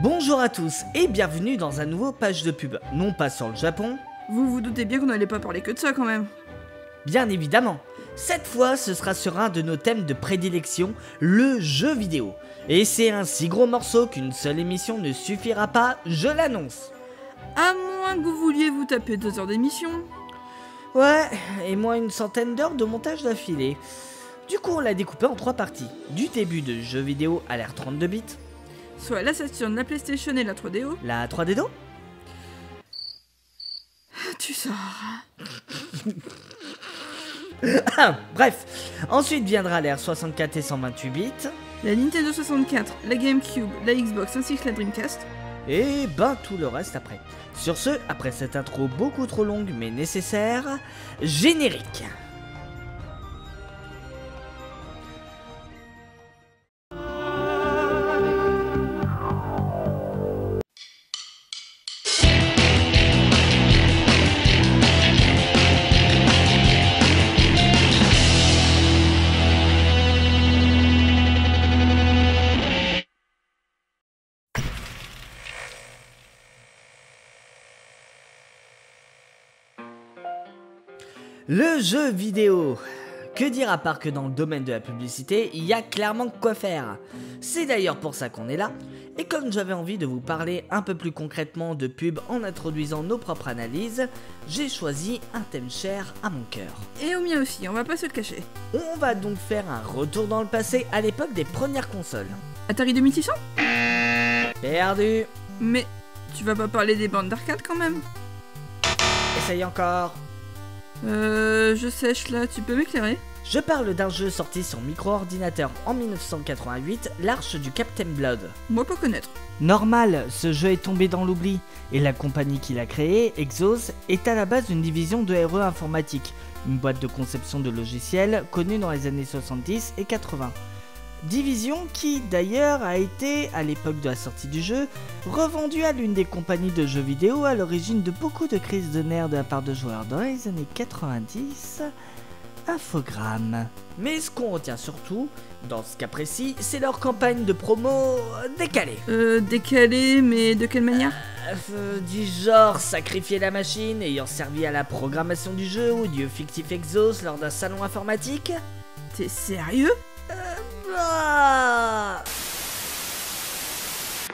Bonjour à tous et bienvenue dans un nouveau page de pub, non pas sur le Japon. Vous vous doutez bien qu'on n'allait pas parler que de ça quand même. Bien évidemment. Cette fois, ce sera sur un de nos thèmes de prédilection, le jeu vidéo. Et c'est un si gros morceau qu'une seule émission ne suffira pas, je l'annonce. À moins que vous vouliez vous taper 2 heures d'émission. Ouais, et moi une centaine d'heures de montage d'affilée. Du coup, on l'a découpé en 3 parties. Du début de jeux vidéo à l'ère 32 bits. Soit la Saturn, la PlayStation et la 3DO. La 3DO. Tu sors. Bref, ensuite viendra l'ère 64 et 128 bits. La Nintendo 64, la GameCube, la Xbox ainsi que la Dreamcast. Et ben tout le reste après. Sur ce, après cette intro beaucoup trop longue mais nécessaire, générique. Le jeu vidéo. Que dire à part que dans le domaine de la publicité, il y a clairement de quoi faire. C'est d'ailleurs pour ça qu'on est là, et comme j'avais envie de vous parler un peu plus concrètement de pub en introduisant nos propres analyses, j'ai choisi un thème cher à mon cœur. Et au mien aussi, on va pas se le cacher. On va donc faire un retour dans le passé à l'époque des premières consoles. Atari 2600 ? Perdu. Mais tu vas pas parler des bandes d'arcade quand même ? Essaye encore. Je sèche là, tu peux m'éclairer ? Je parle d'un jeu sorti sur micro-ordinateur en 1988, l'Arche du Captain Blood. Moi pas connaître. Normal, ce jeu est tombé dans l'oubli, et la compagnie qui l'a créé, Exos, est à la base une division de RE Informatique, une boîte de conception de logiciels connue dans les années 70 et 80. Division qui, d'ailleurs, a été, à l'époque de la sortie du jeu, revendue à l'une des compagnies de jeux vidéo à l'origine de beaucoup de crises de nerfs de la part de joueurs dans les années 90, Infogrames. Mais ce qu'on retient surtout, dans ce cas précis, c'est leur campagne de promo décalée. Décalé, mais de quelle manière ? Du genre sacrifier la machine ayant servi à la programmation du jeu au dieu fictif Exos lors d'un salon informatique. T'es sérieux ?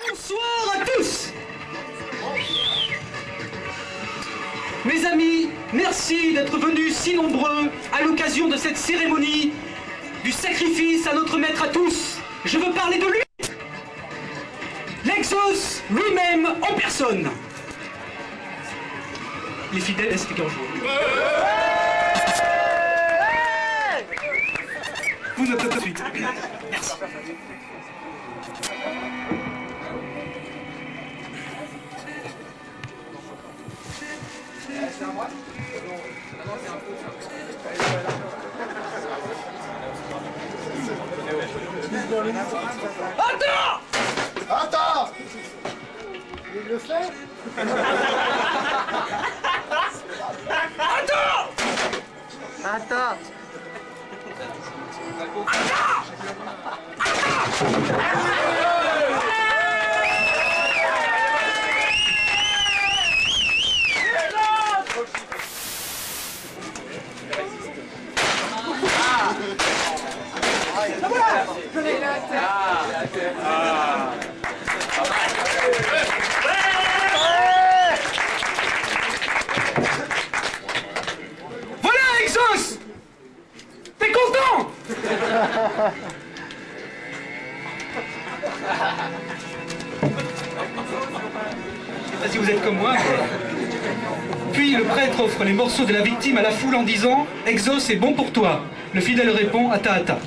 Bonsoir à tous. Mes amis, merci d'être venus si nombreux à l'occasion de cette cérémonie du sacrifice à notre maître à tous. Je veux parler de lui, l'Exos lui-même en personne. Les fidèles, c'était quand vous notez tout de suite. Merci. Attends! Il le fait? Attends! Voilà, Exos! T'es content? Je sais pas si vous êtes comme moi. Puis le prêtre offre les morceaux de la victime à la foule en disant « Exos est bon pour toi ». Le fidèle répond « Ata ata ».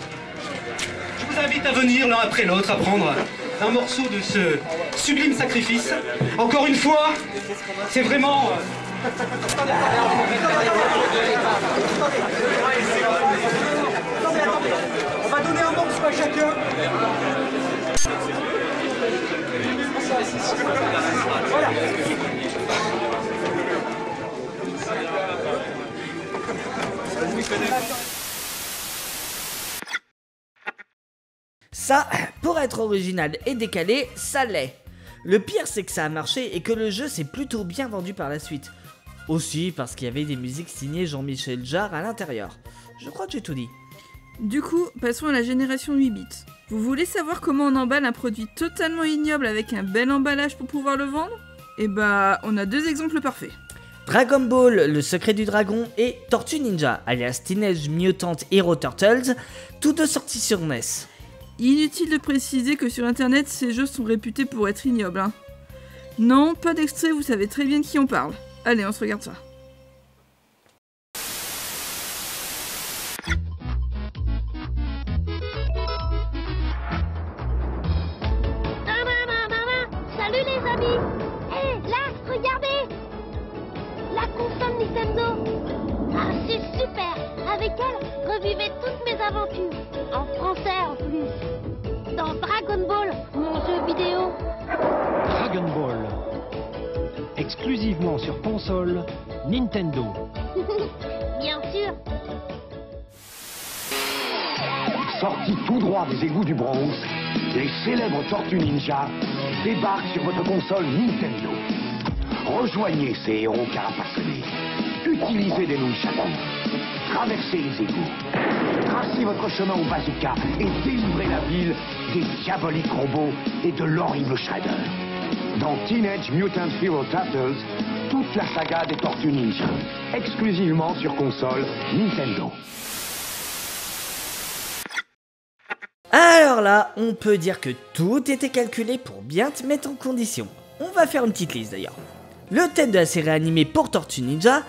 Je vous invite à venir l'un après l'autre à prendre un morceau de ce sublime sacrifice. Encore une fois, c'est vraiment... On va donner un morceau à chacun. Voilà. Ça, pour être original et décalé, ça l'est. Le pire c'est que ça a marché et que le jeu s'est plutôt bien vendu par la suite. Aussi parce qu'il y avait des musiques signées Jean-Michel Jarre à l'intérieur. Je crois que j'ai tout dit. Du coup, passons à la génération 8 bits. Vous voulez savoir comment on emballe un produit totalement ignoble avec un bel emballage pour pouvoir le vendre ? Eh bah, on a 2 exemples parfaits. Dragon Ball, le secret du dragon et Tortue Ninja, alias Teenage Mutant Hero Turtles, tous deux sortis sur NES. Inutile de préciser que sur internet, ces jeux sont réputés pour être ignobles. Hein. Non, pas d'extrait, vous savez très bien de qui on parle. Allez, on se regarde ça. Salut les amis! Hé, là, regardez! La console Nintendo! Ah, c'est super! Avec elle, revivez toutes mes aventures. En français en plus. Dans Dragon Ball, mon jeu vidéo. Dragon Ball. Exclusivement sur console Nintendo. Bien sûr. Sortis tout droit des égouts du Bronx, les célèbres Tortues Ninja débarquent sur votre console Nintendo. Rejoignez ces héros carapacelés. Utilisez des nunchakus. Traversez les égouts. Tracez votre chemin au bazooka et délivrez la ville des diaboliques robots et de l'horrible Shredder. Dans Teenage Mutant Hero Turtles, toute la saga des Tortues Ninja. Exclusivement sur console Nintendo. Alors là, on peut dire que tout était calculé pour bien te mettre en condition. On va faire une petite liste d'ailleurs. Le thème de la série animée pour Tortue Ninja,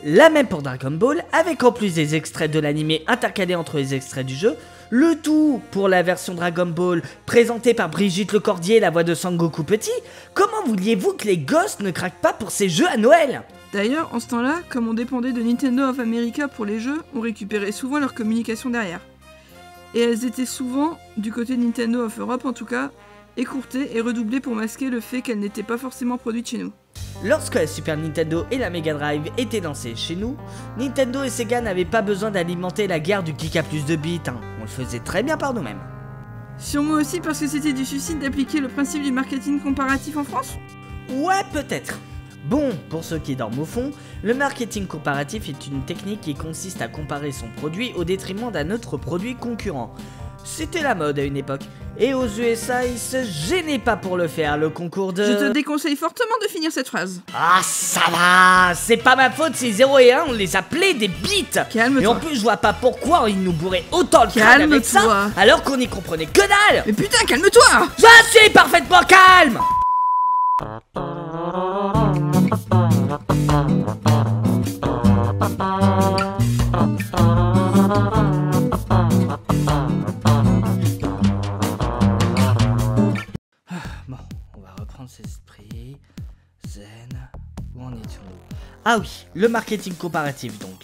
la même pour Dragon Ball, avec en plus des extraits de l'animé intercalés entre les extraits du jeu, le tout pour la version Dragon Ball présentée par Brigitte Lecordier, la voix de Sangoku Petit. Comment vouliez-vous que les gosses ne craquent pas pour ces jeux à Noël ? D'ailleurs, en ce temps-là, comme on dépendait de Nintendo of America pour les jeux, on récupérait souvent leur communication derrière. Et elles étaient souvent, du côté de Nintendo of Europe en tout cas, écourtées et redoublées pour masquer le fait qu'elles n'étaient pas forcément produites chez nous. Lorsque la Super Nintendo et la Mega Drive étaient lancées chez nous, Nintendo et Sega n'avaient pas besoin d'alimenter la guerre du clic à plus de bits, hein. On le faisait très bien par nous-mêmes. Sûrement aussi parce que c'était du suicide d'appliquer le principe du marketing comparatif en France ? Ouais, peut-être. Bon, pour ceux qui dorment au fond, le marketing comparatif est une technique qui consiste à comparer son produit au détriment d'un autre produit concurrent. C'était la mode à une époque, et aux USA, ils se gênaient pas pour le faire, le concours de... Je te déconseille fortement de finir cette phrase. Ah, ça va, c'est pas ma faute si 0 et 1, on les appelait des bits. Calme-toi. Et en plus, je vois pas pourquoi ils nous bourraient autant le crâne avec ça, Calme-toi. alors qu'on y comprenait que dalle. Mais putain, calme-toi! Je suis parfaitement calme. Bon, on va reprendre ses esprits. Zen. Où en étions-nous ? Ah oui, le marketing comparatif donc.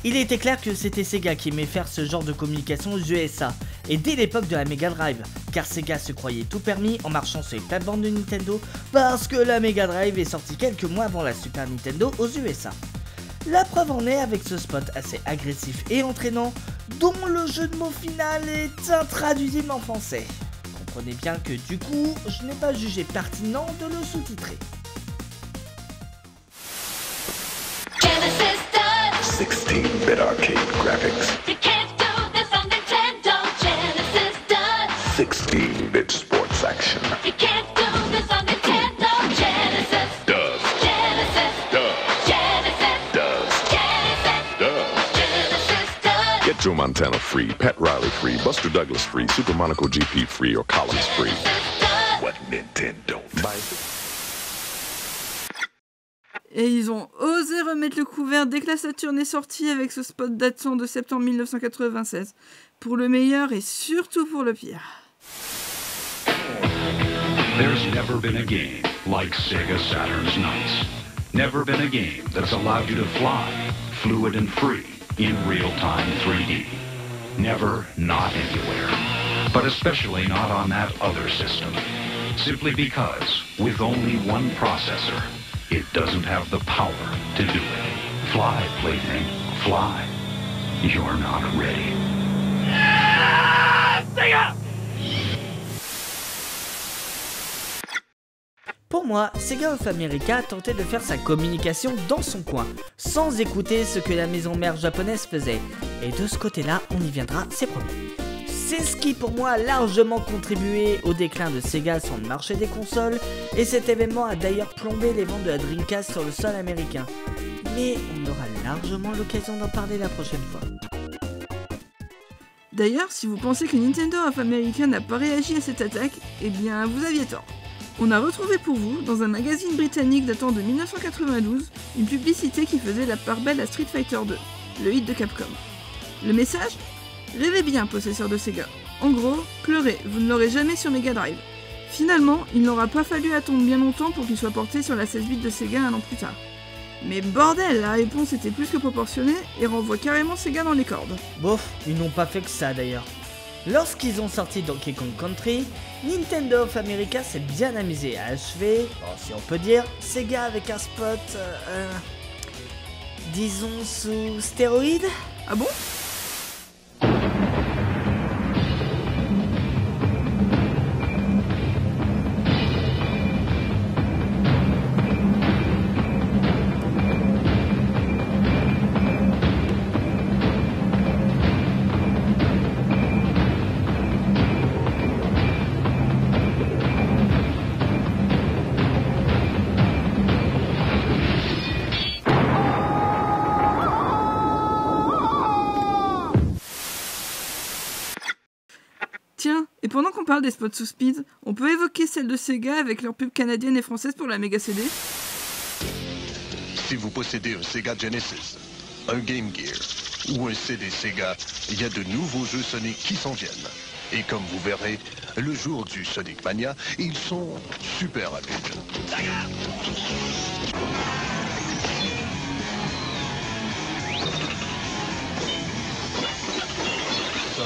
Il était clair que c'était Sega qui aimait faire ce genre de communication aux USA, et dès l'époque de la Mega Drive, car Sega se croyait tout permis en marchant sur les plates-bandes de Nintendo, parce que la Mega Drive est sortie quelques mois avant la Super Nintendo aux USA. La preuve en est avec ce spot assez agressif et entraînant, dont le jeu de mots final est intraduisible en français. Comprenez bien que du coup, je n'ai pas jugé pertinent de le sous-titrer. Genesis does. 16-bit arcade graphics. You can't do this on Nintendo. Genesis does. 16-bit sports action. You can't do this on Nintendo. Genesis Does. Genesis Does. Genesis Does. Genesis Does. Genesis does. Get Joe Montana free, Pat Riley free, Buster Douglas free, Super Monaco GP free, or Collins free. Genesis does. What Nintendo? Et ils ont osé remettre le couvert dès que la Saturn est sortie avec ce spot datant de septembre 1996. Pour le meilleur et surtout pour le pire. There's never been a game like Sega Saturn's Nights. Never been a game that's allowed you to fly, fluid and free, in real-time 3D. Never, not anywhere. But especially not on that other system. Simply because, with only one processor, it doesn't have the power to do it. Fly, plaything, fly. You're not ready. Pour moi, Sega of America tentait de faire sa communication dans son coin, sans écouter ce que la maison mère japonaise faisait. Et de ce côté-là, on y viendra, c'est promis. C'est ce qui pour moi a largement contribué au déclin de Sega sur le marché des consoles, et cet événement a d'ailleurs plombé les ventes de la Dreamcast sur le sol américain. Mais on aura largement l'occasion d'en parler la prochaine fois. D'ailleurs, si vous pensez que Nintendo of America n'a pas réagi à cette attaque, eh bien vous aviez tort. On a retrouvé pour vous, dans un magazine britannique datant de 1992, une publicité qui faisait la part belle à Street Fighter 2, le hit de Capcom. Le message ? Rêvez bien, possesseur de Sega. En gros, pleurez, vous ne l'aurez jamais sur Mega Drive. Finalement, il n'aura pas fallu attendre bien longtemps pour qu'il soit porté sur la 16 bits de Sega un an plus tard. Mais bordel, la réponse était plus que proportionnée et renvoie carrément Sega dans les cordes. Bof, ils n'ont pas fait que ça d'ailleurs. Lorsqu'ils ont sorti Donkey Kong Country, Nintendo of America s'est bien amusé à achever, si on peut dire, Sega avec un spot, disons sous stéroïdes. Ah bon ? Tiens, et pendant qu'on parle des spots sous speed, on peut évoquer celle de Sega avec leurs pubs canadiennes et françaises pour la Mega CD. Si vous possédez un Sega Genesis, un Game Gear ou un CD Sega, il y a de nouveaux jeux Sonic qui s'en viennent. Et comme vous verrez, le jour du Sonic Mania, ils sont super rapides. Ça,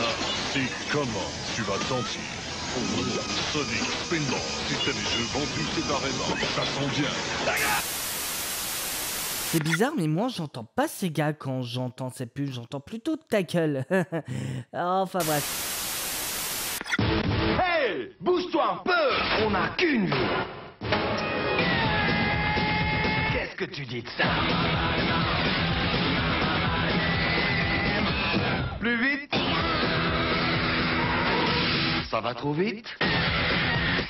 c'est comment tu vas te sentir. Sonic, Spinball, système et jeux vendus séparément. Ça sent bien. C'est bizarre, mais moi j'entends pas Sega quand j'entends cette pub, j'entends plutôt ta gueule. Enfin bref. Hey, bouge-toi un peu. On n'a qu'une vie. Qu'est-ce que tu dis de ça? Plus vite. Ça va trop vite.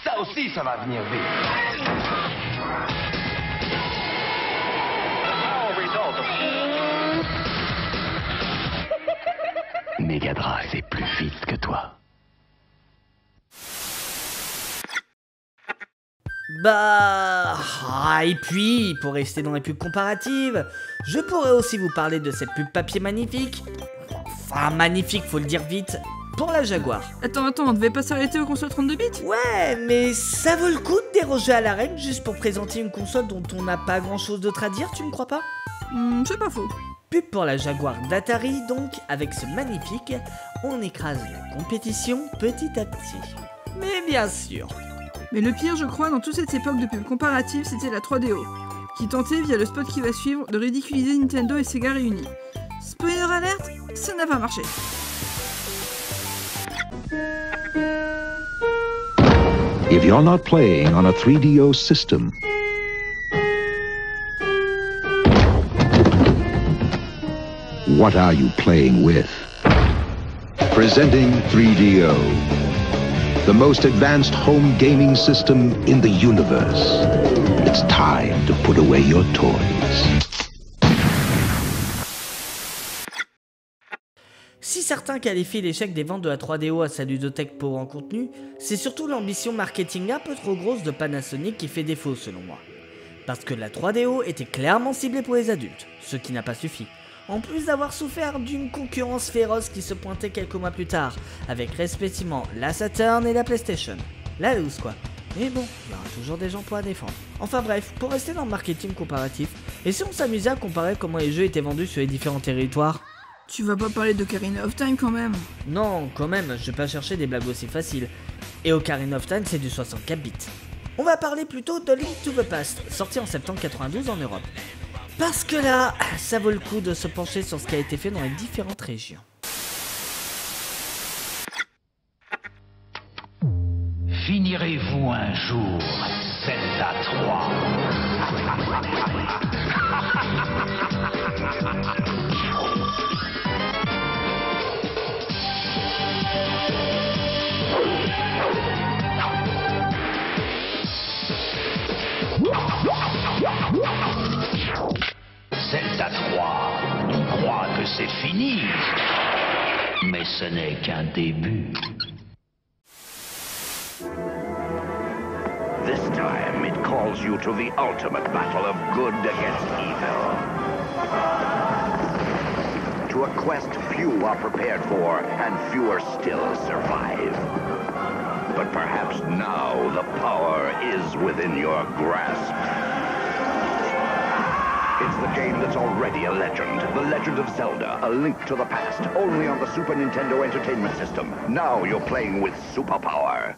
Ça aussi, ça va venir vite. Mega Drive, c'est plus vite que toi. Et puis, pour rester dans les pubs comparatives, je pourrais aussi vous parler de cette pub papier magnifique. Enfin, magnifique, faut le dire vite. Pour la Jaguar. Attends, on devait pas s'arrêter aux consoles 32 bits ? Ouais, mais ça vaut le coup de déroger à la règle juste pour présenter une console dont on n'a pas grand chose d'autre à dire, tu ne crois pas ? C'est pas faux. Pub pour la Jaguar d'Atari, donc, avec ce magnifique, on écrase la compétition petit à petit. Mais bien sûr. Mais le pire, je crois, dans toute cette époque de pub comparative, c'était la 3DO, qui tentait, via le spot qui va suivre, de ridiculiser Nintendo et Sega réunis. Spoiler alert, ça n'a pas marché. If you're not playing on a 3DO system, what are you playing with? Presenting 3DO, the most advanced home gaming system in the universe. It's time to put away your toys. Si certains qualifient l'échec des ventes de la 3DO à sa ludothèque pauvre en contenu, c'est surtout l'ambition marketing un peu trop grosse de Panasonic qui fait défaut selon moi. Parce que la 3DO était clairement ciblée pour les adultes, ce qui n'a pas suffi. En plus d'avoir souffert d'une concurrence féroce qui se pointait quelques mois plus tard, avec respectivement la Saturn et la PlayStation. La loose quoi. Mais bon, il y aura toujours des gens pour la défendre. Enfin bref, pour rester dans le marketing comparatif, et si on s'amusait à comparer comment les jeux étaient vendus sur les différents territoires ? Tu vas pas parler d'Ocarina of Time quand même? Non, quand même, je vais pas chercher des blagues aussi faciles. Et Ocarina of Time, c'est du 64 bits. On va parler plutôt de Link to the Past, sorti en septembre 92 en Europe. Parce que là, ça vaut le coup de se pencher sur ce qui a été fait dans les différentes régions. Finirez-vous un jour Zelda 3. Zelda 3, on croit que c'est fini, mais ce n'est qu'un début. This time it calls you to the ultimate battle of good against evil. To a quest few are prepared for, and fewer still survive. But perhaps now the power is within your grasp. It's the game that's already a legend. The Legend of Zelda, A Link to the Past. Only on the Super Nintendo Entertainment System. Now you're playing with superpower.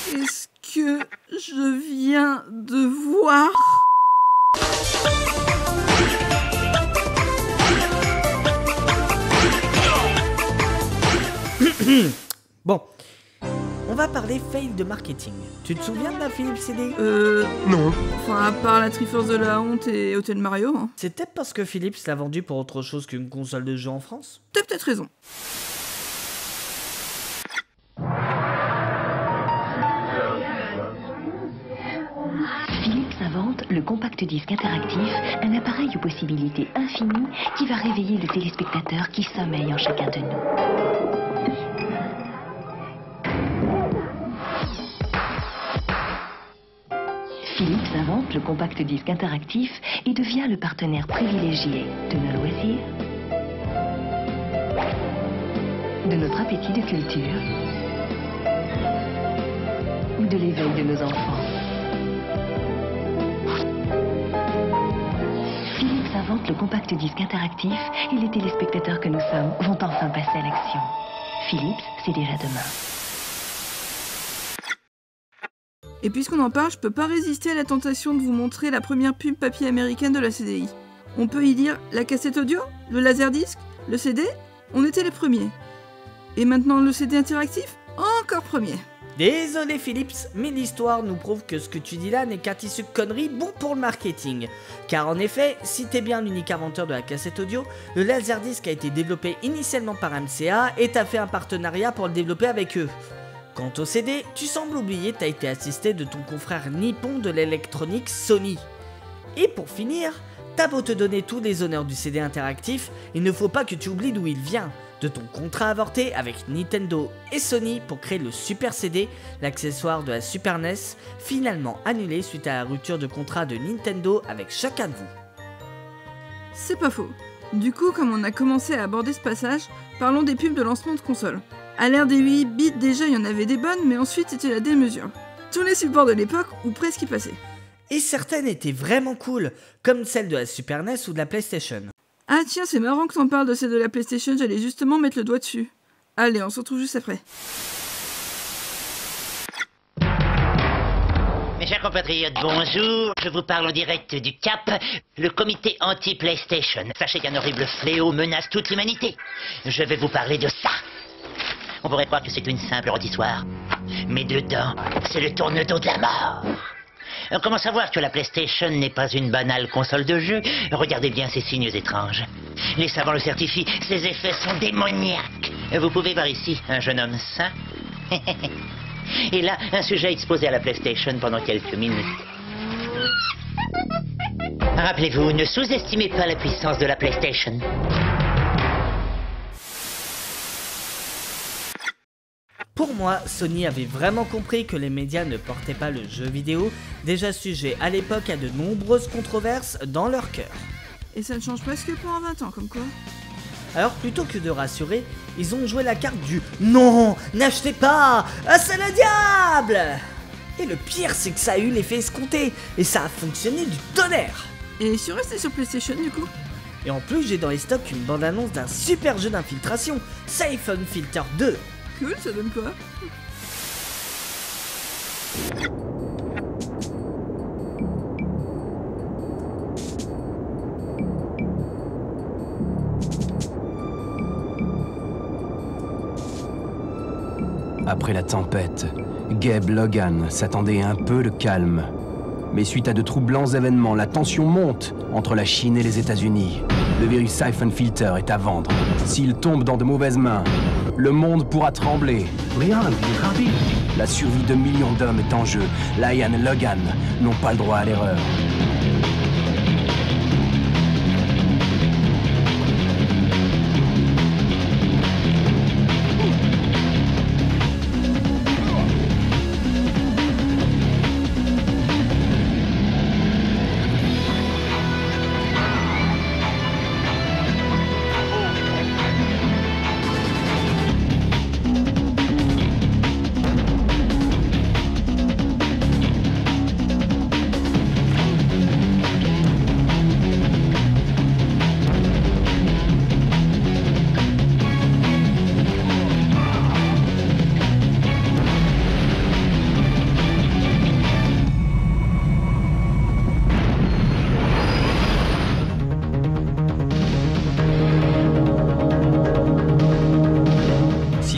Qu'est-ce que je viens de voir? Bon, on va parler fail de marketing. Tu te souviens de la Philips CD? Non. Enfin, à part la Triforce de la honte et Hotel Mario. Hein. C'est peut-être parce que Philips l'a vendu pour autre chose qu'une console de jeu en France? T'as peut-être raison. Philips invente le compact disque interactif, un appareil aux possibilités infinies qui va réveiller le téléspectateur qui sommeille en chacun de nous. Philips invente le compact disque interactif et devient le partenaire privilégié de nos loisirs, de notre appétit de culture ou de l'éveil de nos enfants. Philips invente le compact disque interactif et les téléspectateurs que nous sommes vont enfin passer à l'action. Philips, c'est déjà demain. Et puisqu'on en parle, je peux pas résister à la tentation de vous montrer la première pub papier américaine de la CDI. On peut y lire la cassette audio, le laserdisc, le CD, on était les premiers. Et maintenant le CD interactif, encore premier. Désolé Philips, mais l'histoire nous prouve que ce que tu dis là n'est qu'un tissu de conneries bon pour le marketing. Car en effet, si t'es bien l'unique inventeur de la cassette audio, le Laserdisc a été développé initialement par MCA et t'as fait un partenariat pour le développer avec eux. Quant au CD, tu sembles oublier t'as été assisté de ton confrère nippon de l'électronique Sony. Et pour finir, t'as beau te donner tous les honneurs du CD interactif, il ne faut pas que tu oublies d'où il vient. De ton contrat avorté avec Nintendo et Sony pour créer le Super CD, l'accessoire de la Super NES, finalement annulé suite à la rupture de contrat de Nintendo avec chacun de vous. C'est pas faux. Du coup, comme on a commencé à aborder ce passage, parlons des pubs de lancement de console. À l'ère des 8 bits, déjà il y en avait des bonnes, mais ensuite c'était la démesure. Tous les supports de l'époque, ou presque y passaient. Et certaines étaient vraiment cool, comme celle de la Super NES ou de la PlayStation. Ah tiens, c'est marrant que t'en parles de celle de la PlayStation, j'allais justement mettre le doigt dessus. Allez, on se retrouve juste après. Mes chers compatriotes, bonjour. Je vous parle en direct du Cap, le comité anti-PlayStation. Sachez qu'un horrible fléau menace toute l'humanité. Je vais vous parler de ça. On pourrait croire que c'est une simple rôtissoire, mais dedans, c'est le tourne-dos de la mort. Comment savoir que la PlayStation n'est pas une banale console de jeu? Regardez bien ces signes étranges. Les savants le certifient, ces effets sont démoniaques. Vous pouvez voir ici un jeune homme sain. Et là, un sujet exposé à la PlayStation pendant quelques minutes. Rappelez-vous, ne sous-estimez pas la puissance de la PlayStation. Pour moi, Sony avait vraiment compris que les médias ne portaient pas le jeu vidéo, déjà sujet à l'époque à de nombreuses controverses dans leur cœur. Et ça ne change presque pas en 20 ans, comme quoi. Alors plutôt que de rassurer, ils ont joué la carte du « Non, n'achetez pas, c'est le diable !» Et le pire, c'est que ça a eu l'effet escompté, et ça a fonctionné du tonnerre. Et si on restait sur PlayStation du coup? Et en plus, j'ai dans les stocks une bande-annonce d'un super jeu d'infiltration, Siphon Filter 2. Cool, ça donne quoi? Après la tempête, Gabe Logan s'attendait à un peu de calme. Mais suite à de troublants événements, la tension monte entre la Chine et les États-Unis. Le virus Siphon Filter est à vendre. S'il tombe dans de mauvaises mains, le monde pourra trembler. La survie de millions d'hommes est en jeu. Lion et Logan n'ont pas le droit à l'erreur.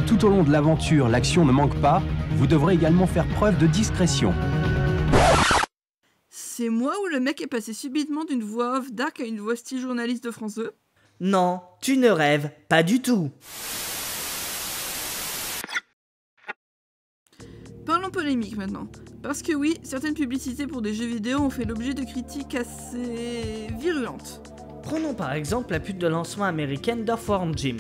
Tout au long de l'aventure, l'action ne manque pas, vous devrez également faire preuve de discrétion. C'est moi ou le mec est passé subitement d'une voix off dark à une voix style journaliste de France 2? Non, tu ne rêves pas du tout. Parlons polémique maintenant. Parce que oui, certaines publicités pour des jeux vidéo ont fait l'objet de critiques assez virulentes. Prenons par exemple la pub de lancement américaine d'Earthworm Jim.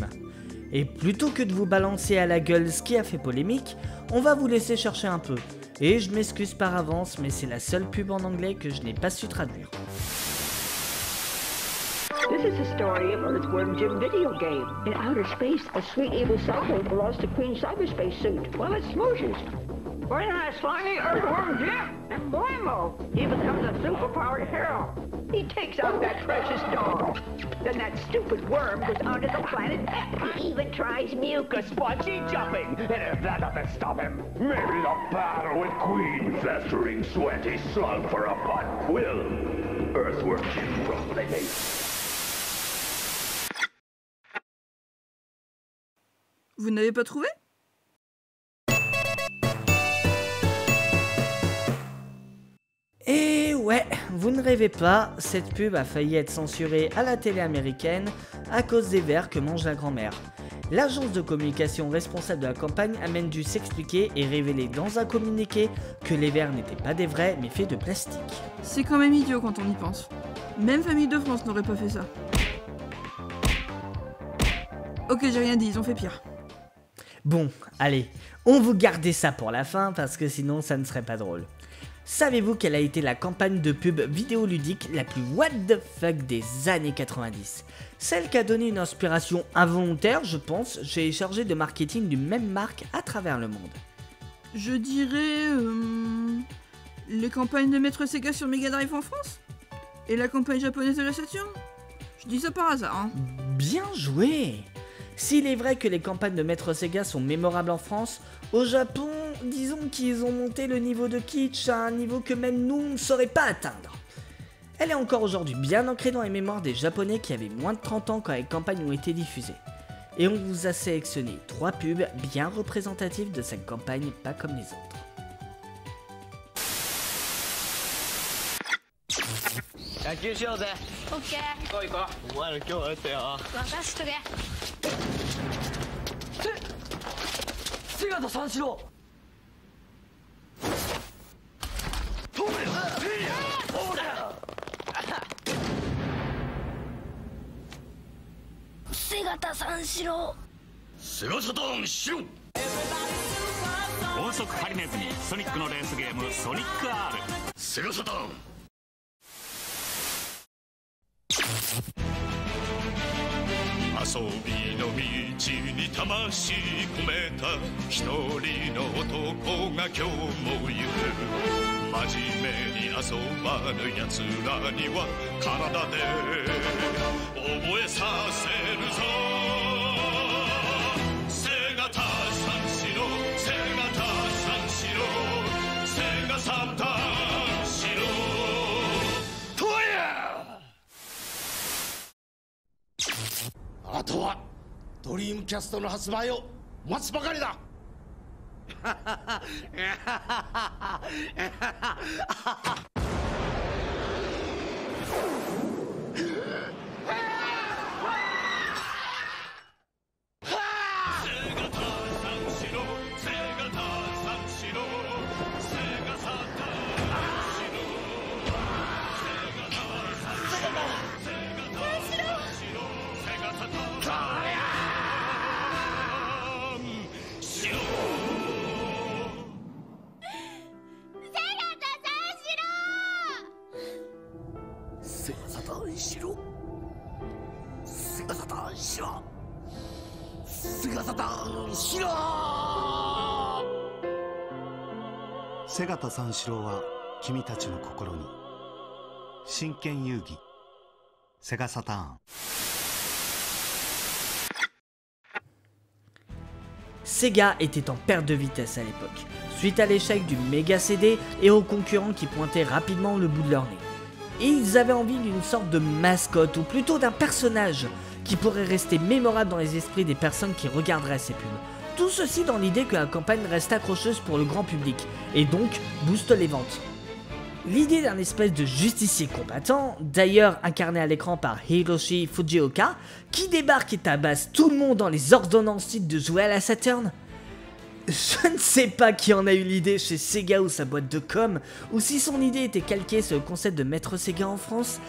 Et plutôt que de vous balancer à la gueule ce qui a fait polémique, on va vous laisser chercher un peu. Et je m'excuse par avance, mais c'est la seule pub en anglais que je n'ai pas su traduire. This is the story of Earthworm Jim video game. In outer space, a sweet evil cyborg belongs to Queen Cyberspace suit while it smooshes. Bring that slimy Earthworm Jim, and blammo, he becomes a superpowered hero. He takes out that precious dog. Then that stupid worm goes onto the planet X. He even tries mucus spongy jumping. And if that doesn't stop him, maybe the battle with Queen festering sweaty slug for a butt will. Earthworm Jim from the gate. Vous n'avez pas trouvé? Et ouais, vous ne rêvez pas, cette pub a failli être censurée à la télé américaine à cause des vers que mange la grand-mère. L'agence de communication responsable de la campagne a même dû s'expliquer et révéler dans un communiqué que les vers n'étaient pas des vrais mais faits de plastique. C'est quand même idiot quand on y pense. Même Famille de France n'aurait pas fait ça. Ok, j'ai rien dit, ils ont fait pire. Bon, allez, on vous gardait ça pour la fin parce que sinon ça ne serait pas drôle. Savez-vous quelle a été la campagne de pub vidéoludique la plus what the fuck des années 90? Celle qui a donné une inspiration involontaire, je pense, chez les chargés de marketing d'une même marque à travers le monde. Je dirais... les campagnes de Maître Sega sur Mega Drive en France? Et la campagne japonaise de la Saturn? Je dis ça par hasard, hein. Bien joué! S'il est vrai que les campagnes de Maître Sega sont mémorables en France, au Japon, disons qu'ils ont monté le niveau de kitsch à un niveau que même nous ne saurions pas atteindre. Elle est encore aujourd'hui bien ancrée dans les mémoires des Japonais qui avaient moins de 30 ans quand les campagnes ont été diffusées. Et on vous a sélectionné 3 pubs bien représentatives de cette campagne, pas comme les autres. 野球しようぜ。オッケー。行こう行こう。お前ら今日はやったよ。任しとけ。瀬形三四郎。瀬形三四郎。セガサターンしろ。高速ハリネズミソニックのレースゲームソニック R。 セガサターン。遊びの道に魂込めた一人の男が今日も行く。真面目に遊ばぬ奴らには体で覚えさせるぞ。セガタ三四郎、セガタ三四郎、セガサタ三四郎とや。あとはドリームキャストの発売を待つばかりだ。瀬形三四郎は君たちの心に。真剣遊戯セガサターン。Sega était en perte de vitesse à l'époque, suite à l'échec du Mega CD et aux concurrents qui pointaient rapidement le bout de leur nez. Et ils avaient envie d'une sorte de mascotte, ou plutôt d'un personnage, qui pourrait rester mémorable dans les esprits des personnes qui regarderaient ces pubs. Tout ceci dans l'idée que la campagne reste accrocheuse pour le grand public, et donc booste les ventes. L'idée d'un espèce de justicier combattant, d'ailleurs incarné à l'écran par Hiroshi Fujioka, qui débarque et tabasse tout le monde dans les ordonnances de jouer à la Saturn. Je ne sais pas qui en a eu l'idée chez Sega ou sa boîte de com, ou si son idée était calquée sur le concept de Maître Sega en France,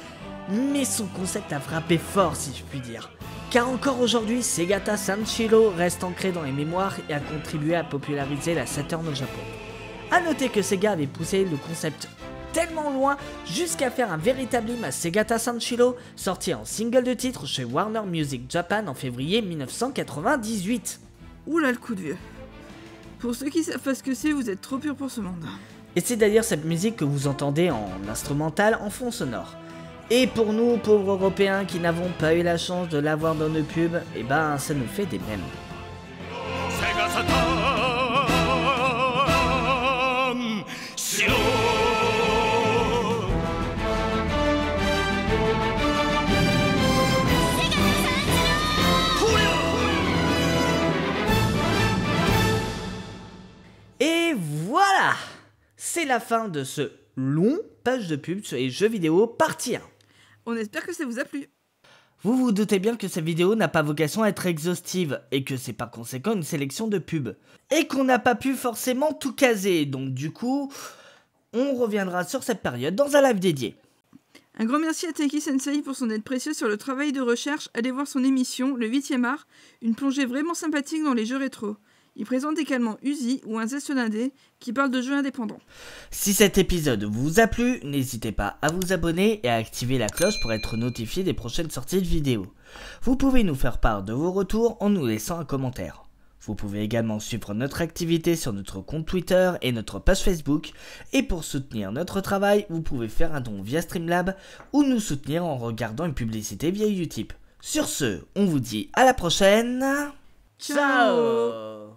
mais son concept a frappé fort si je puis dire. Car encore aujourd'hui, Segata Sanshiro reste ancré dans les mémoires et a contribué à populariser la Saturn au Japon. A noter que Sega avait poussé le concept tellement loin jusqu'à faire un véritable hymne à Segata Sanshiro, sorti en single de titre chez Warner Music Japan en février 1998. Oula le coup de vieux. Pour ceux qui savent pas ce que c'est, vous êtes trop pur pour ce monde. Et c'est d'ailleurs cette musique que vous entendez en instrumental en fond sonore. Et pour nous, pauvres Européens qui n'avons pas eu la chance de l'avoir dans nos pubs, eh ben ça nous fait des mêmes. Et voilà, c'est la fin de ce long page de pub sur les jeux vidéo partie 1. On espère que ça vous a plu. Vous vous doutez bien que cette vidéo n'a pas vocation à être exhaustive, et que c'est par conséquent une sélection de pubs. Et qu'on n'a pas pu forcément tout caser, donc du coup, on reviendra sur cette période dans un live dédié. Un grand merci à Taiki Sensei pour son aide précieuse sur le travail de recherche. Allez voir son émission, le 8e art, une plongée vraiment sympathique dans les jeux rétro. Il présente également Uzi ou un zeste d'indé qui parle de jeux indépendants. Si cet épisode vous a plu, n'hésitez pas à vous abonner et à activer la cloche pour être notifié des prochaines sorties de vidéos. Vous pouvez nous faire part de vos retours en nous laissant un commentaire. Vous pouvez également suivre notre activité sur notre compte Twitter et notre page Facebook. Et pour soutenir notre travail, vous pouvez faire un don via Streamlab ou nous soutenir en regardant une publicité via Utip. Sur ce, on vous dit à la prochaine. Ciao.